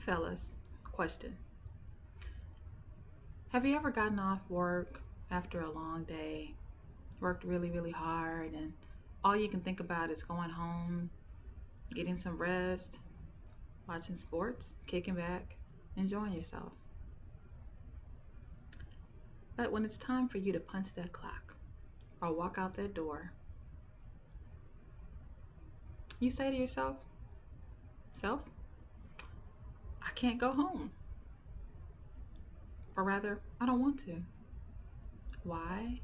Fellas, question. Have you ever gotten off work after a long day, worked really, really hard, and all you can think about is going home, getting some rest, watching sports, kicking back, enjoying yourself? But when it's time for you to punch that clock or walk out that door, you say to yourself, Self, I can't go home. Or rather, I don't want to. Why?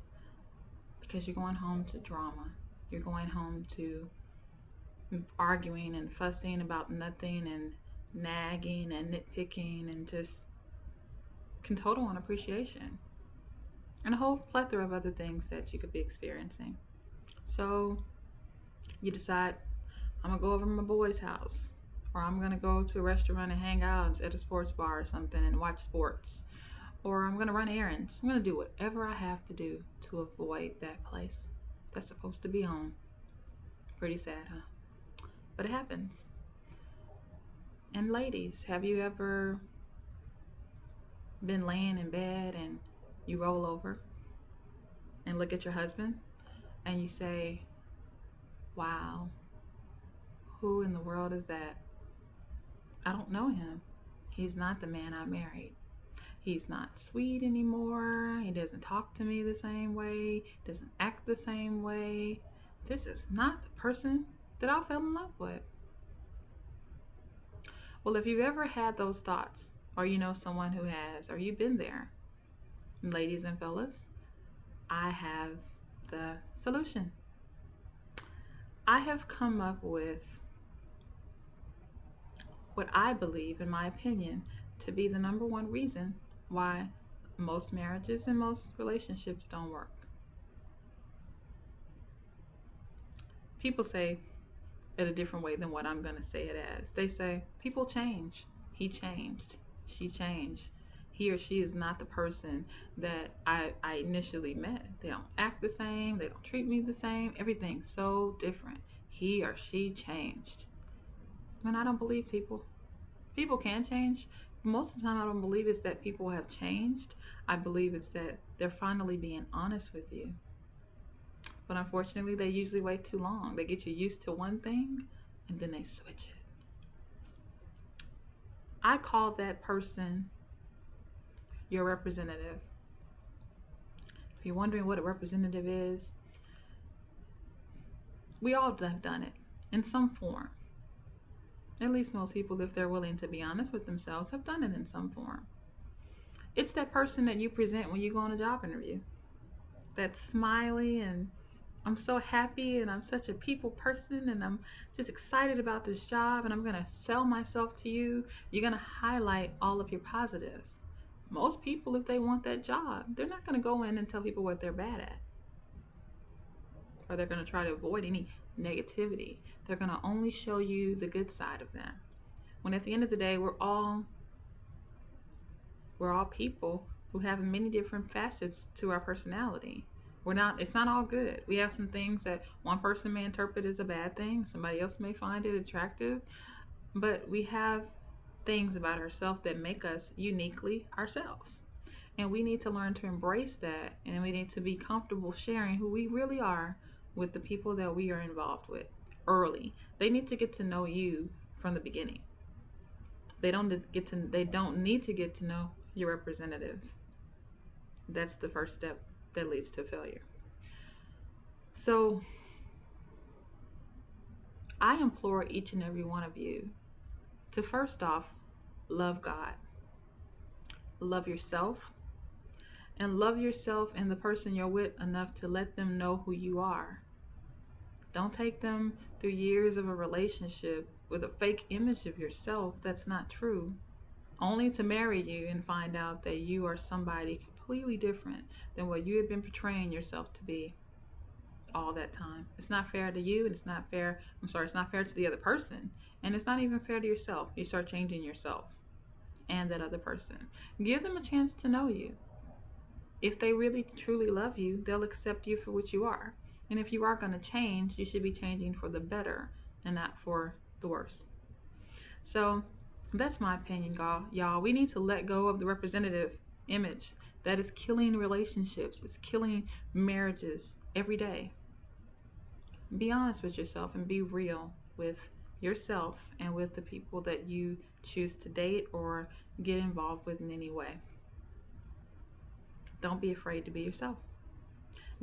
Because you're going home to drama. You're going home to arguing and fussing about nothing and nagging and nitpicking and just total unappreciation and a whole plethora of other things that you could be experiencing. So you decide, I'm going to go over to my boy's house, or I'm going to go to a restaurant and hang out at a sports bar or something and watch sports, or I'm going to run errands. I'm going to do whatever I have to do to avoid that place that's supposed to be home. Pretty sad, huh? But it happens. And ladies, have you ever been laying in bed and you roll over and look at your husband and you say, wow, who in the world is that? I don't know him. He's not the man I married. He's not sweet anymore. He doesn't talk to me the same way, doesn't act the same way. This is not the person that I fell in love with. Well, if you've ever had those thoughts, or you know someone who has, or you've been there, ladies and fellas, I have the solution. I have come up with what I believe, in my opinion, to be the number one reason why most marriages and most relationships don't work. People say it a different way than what I'm going to say it as. They say, people change. He changed. She changed. He or she is not the person that I initially met. They don't act the same. They don't treat me the same. Everything's so different. He or she changed. And I don't believe people. People can change. Most of the time, I don't believe it's that people have changed. I believe it's that they're finally being honest with you. But unfortunately, they usually wait too long. They get you used to one thing and then they switch it. I call that person your representative. If you're wondering what a representative is, we all have done it in some form. At least most people, if they're willing to be honest with themselves, have done it in some form. It's that person that you present when you go on a job interview. That's smiley and I'm so happy and I'm such a people person and I'm just excited about this job and I'm going to sell myself to you. You're going to highlight all of your positives. Most people, if they want that job, they're not going to go in and tell people what they're bad at, or they're going to try to avoid any negativity. They're going to only show you the good side of them. When at the end of the day, we're all people who have many different facets to our personality. It's not all good. We have some things that one person may interpret as a bad thing, somebody else may find it attractive, but we have things about ourselves that make us uniquely ourselves. And we need to learn to embrace that, and we need to be comfortable sharing who we really are with the people that we are involved with early. They need to get to know you from the beginning. They don't need to get to know your representative. That's the first step that leads to failure. So I implore each and every one of you to first off love God, love yourself, and love yourself and the person you're with enough to let them know who you are. Don't take them through years of a relationship with a fake image of yourself that's not true, only to marry you and find out that you are somebody completely different than what you had been portraying yourself to be all that time. It's not fair to you, and it's not fair to the other person, and it's not even fair to yourself. You start changing yourself and that other person. Give them a chance to know you. If they really truly love you, they'll accept you for what you are. And if you are going to change, you should be changing for the better and not for the worse. So That's my opinion, y'all. We need to let go of the representative image that is killing relationships. It's killing marriages every day. Be honest with yourself and be real with yourself and with the people that you choose to date or get involved with in any way. Don't be afraid to be yourself.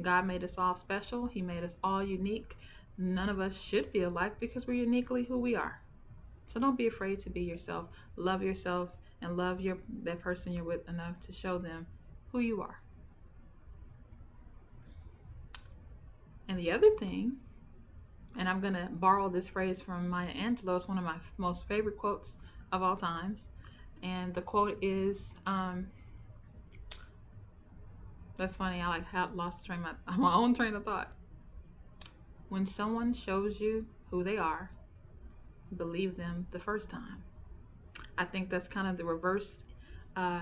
God made us all special. He made us all unique. None of us should be alike because we're uniquely who we are. So don't be afraid to be yourself. Love yourself and love that person you're with enough to show them who you are. And the other thing, and I'm going to borrow this phrase from Maya Angelou, it's one of my most favorite quotes of all times. And the quote is, that's funny, I lost my own train of thought. When someone shows you who they are, believe them the first time. I think that's kind of uh,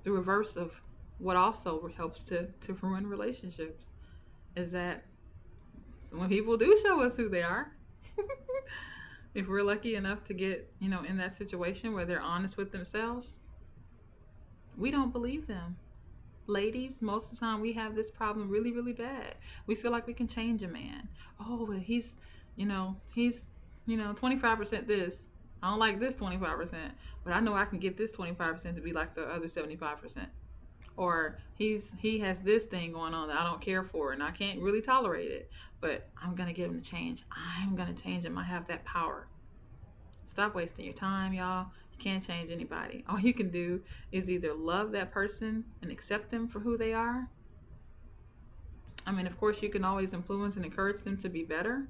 the reverse of what also helps to ruin relationships. Is that when people do show us who they are, if we're lucky enough to get in that situation where they're honest with themselves, we don't believe them. Ladies, most of the time we have this problem really, really bad. We feel like we can change a man. Oh, well, he's 25% this. I don't like this 25%, but I know I can get this 25% to be like the other 75%. Or he has this thing going on that I don't care for and I can't really tolerate it, but I'm gonna get him to change. I'm gonna change him. I have that power. Stop wasting your time, y'all. You can't change anybody. All you can do is either love that person and accept them for who they are. I mean, of course, you can always influence and encourage them to be better,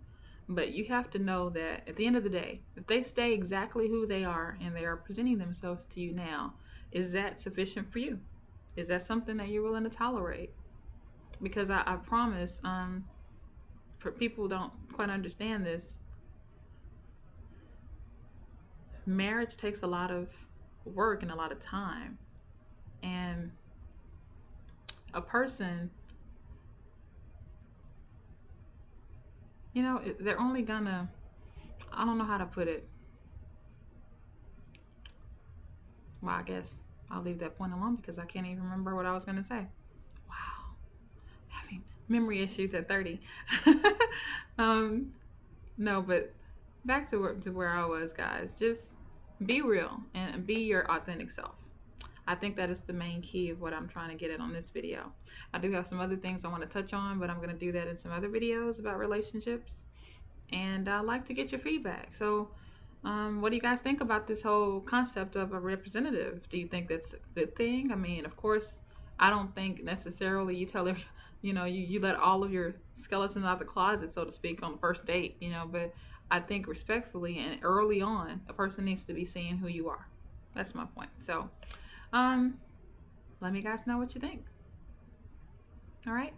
but you have to know that at the end of the day, if they stay exactly who they are and they are presenting themselves to you now, is that sufficient for you? Is that something that you're willing to tolerate? Because I promise, for people who don't quite understand this, marriage takes a lot of work and a lot of time. And a person, they're only gonna, I don't know how to put it. Well, I guess I'll leave that point alone because I can't even remember what I was gonna say. Wow, having memory issues at 30. um, no, but back to where I was, guys. Just be real and be your authentic self. I think that is the main key of what I'm trying to get at on this video. I do have some other things I want to touch on, but I'm going to do that in some other videos about relationships. And I'd like to get your feedback. So, what do you guys think about this whole concept of a representative? Do you think that's a good thing? I mean, of course, I don't think necessarily you tell her, you let all of your skeletons out of the closet, so to speak, on the first date, but I think respectfully and early on, a person needs to be seeing who you are. That's my point. So, let me guys know what you think. All right.